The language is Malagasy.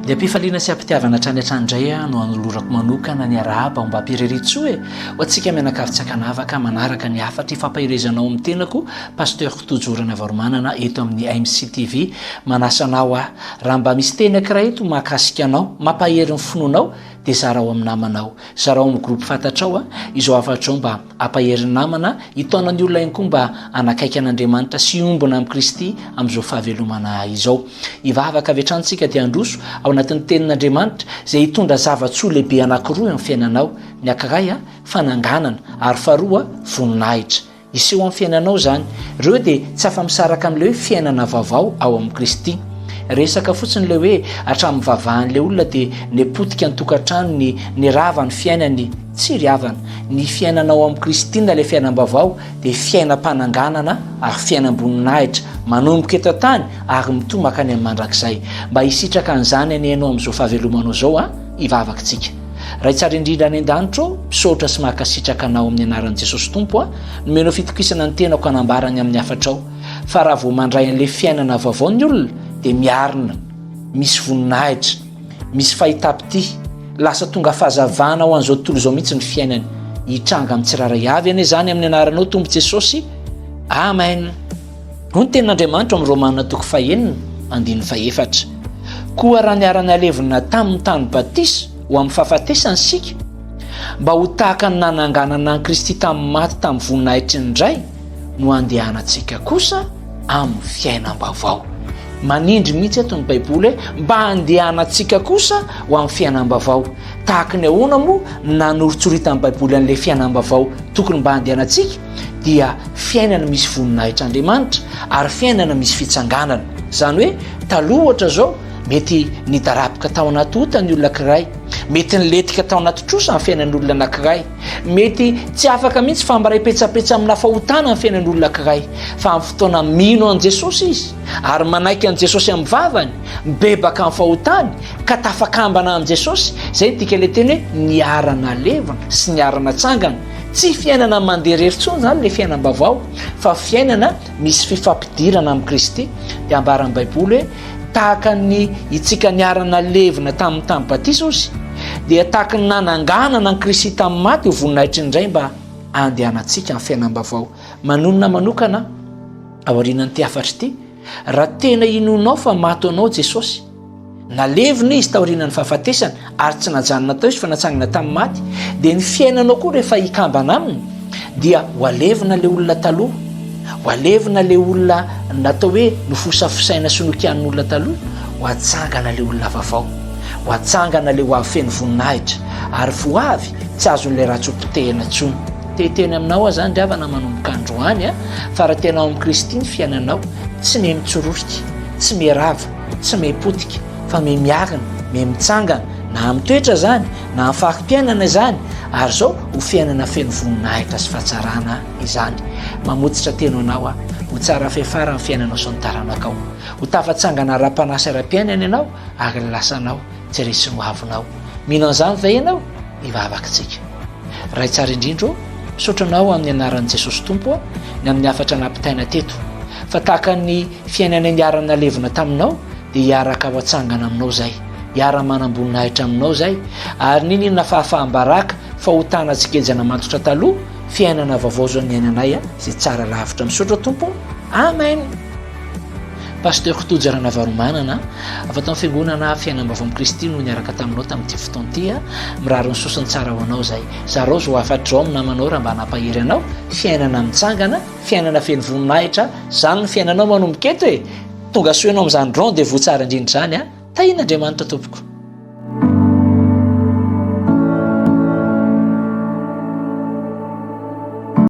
dia mpifaliana sy ampitiavana hatrany hatrandray no anolorako manokana ny arahaba mba hampireritso hoe ho antsika mianakavitsakanavaka manaraka ny afatra ifampahirezanao amin'ny tenako pasteur Tojorana Varomanana eto amin'ny MCTV manasanao raha mba misy teny ankiray eto mahakasika anao mampahery ny finoanao dia zarao amin'ny namanao zarao amin'ny groupe fantatrao izao afatrao mba ampahery ny namana hitaona ny olona ihany koa mba anakaiky an'Andriamanitra sy ombona amin'ny Kristy amin'izao fahavelomana izao ivavaka avy hatrany dia androso ao anatin'ny tenin'Andriamanitra izay hitondra zava-tsoa lehibe anankiroa amin'ny fiainanao ny ankiray fananganana ary faharoa voninahitra iseho amin'ny fiainanao zany ireo dia tsy afa-misaraka amin'ilay hoe fiainana vaovao ao amin'ny Kristy resaka fotsiny le hoe hatramin'ny vavahan'ilay olona dia ny potika ny tokantrano ny rava ny fiainany tsy ryavana ny fiainanao amin'ny Kristy na ilay fiainam-baovao dia fiainam-pananganana ary fiainam-boninahitra manomboka eto tany ary mitomaka any amin'ny mandrakizay mba hisitraka an'izany anianao amin'izao fahavelomanao zao ivavakantsika raha tsara indrindra any an-danitro misaotra sy mahakasitraka anao amin'ny anaran'i Jesosy Tompo nomenao fitokisana ny tenako hanambarany amin'ny afatrao fa raha vao mandray an'ilay fiainana vaovao ny olona dia miarina misy voninahitra misy fahitapity lasa tonga fahazavana ho an'izao tontolo izao mihitsy ny fiainany hitranga amin'ny tsiraray avy ane zany amin'ny anaranao Tompo Jesosy amen. Hoy ny tenin'Andriamanitra amin'ny Romanina 9:1-4 koa raha niarana alevina tamin'ny tany batisa ho amin'ny fahafatesany sika mba ho tahaka ny nananganana an'i Kristy tamin'ny maty tamin'ny voninahitra indray no andehanantsika kosa amin'ny fiainam-baovao manindry mihitsy eto ny baiboly mba andehanantsika kosa ho amin'ny fiainam-baovao tahaka ny ahoana moa nanoritsorita amin'ny baiboly an'ilay fiainam-baovao tokony mba andehanantsika dia fiainana misy voninahitr'Andriamanitra ary fiainana misy fitsanganana zany hoe taloha ohatra zao mety nidarapika tao anaty ota ny olona anankiray mety niletika tao anaty trosa amin'ny fiainan'olona anankiray mety tsy afaka mihitsy fambaray petsapetsa amina fahotana amin'ny fiainan'olona anankiray fa amin'ny fotoana mino an' Jesosy izy ary manaiky an' Jesosy amin'ny vavany mibebaka amin'ny fahotany ka tafakambana amin'i Jesosy zay tika le teny hoe niarana levina sy niarana tsangana tsy fiainana mandeha reritsony zany le fiainam-baovao fa fiainana misy fifampidirana amin'ny Kristy dia ambaran'ny baiboly hoe tahaka ny itsika niarana levina tamin'ny tany batisa ozy dia tahaka ny nananganana ny Kristy tamin'ny maty ho voninahitra indray mba andehanantsika amin'ny fiainam-baovao manonona manokana aorianan'ity afatra ity raha tena inonao fa maty anao Jesosy nalevina izy taorianany fahafatesana ary tsy najanona tao izy fa natsangana tamin'ny maty dia ny fiainanao koa rehefa hikambana aminy dia ho alevina le olona taloha ho alevina le olona natao hoe nofosafosaina sy nokian'olona taloha ho atsangana le olona vaovao ho atsangana le ho avy feno voninahitra ary vo avy tsy azon'ilay ratsopotehana intsony teteny aminao zany driavana manomboka androany fa raha tena ao amin'ny Kristy ny fiainanao tsy me mitsorosika tsy miarava tsy mepotika fa me miarina me mitsangana na amin'ny toetra zany na amin'ny faham-piainana zany ary zao ho fiainana feno voninahitra sy fahatsarana izany mamoditra teno anao ho tsara fefara amin'ny fiainanao sy ny taranakao ho tafatsangana ara-panasy ara-piainana ianao ary lasanao tsy resy no avinao mino an'izany va ianao ivavakantsika raha tsara indrindro misotranao amin'ny anaran'i Jesosy Tompo ny amin'ny afatra nampitaina teto fa tahaka ny fiainana niarana levina taminao dia hiaraka ho atsangana aminao zay hiara-manam-boninahitra aminao zay ary ninona fahafahambaraka fahotana tsikejana matotra taloha fiainana vaovao zao ny ainanay zay tsara lavitra misaotra Tompo amen. Pasteur Tojorana Varomanana avy tao fiangonana fiainam-baovao amin'ny Kristy no niaraka taminao tamin'ity fotoana ity mirary ny sosiny tsara ho anao zay zarao zao afatrao amin'ny namanao raha mba hanampahery anao fiainana mitsangana fiainana feno voninahitra zany ny fiainanao manomboka eto tonga soanao amin'izany rond de vous tsara indrindra zany tahin'Andriamanitra tompoko.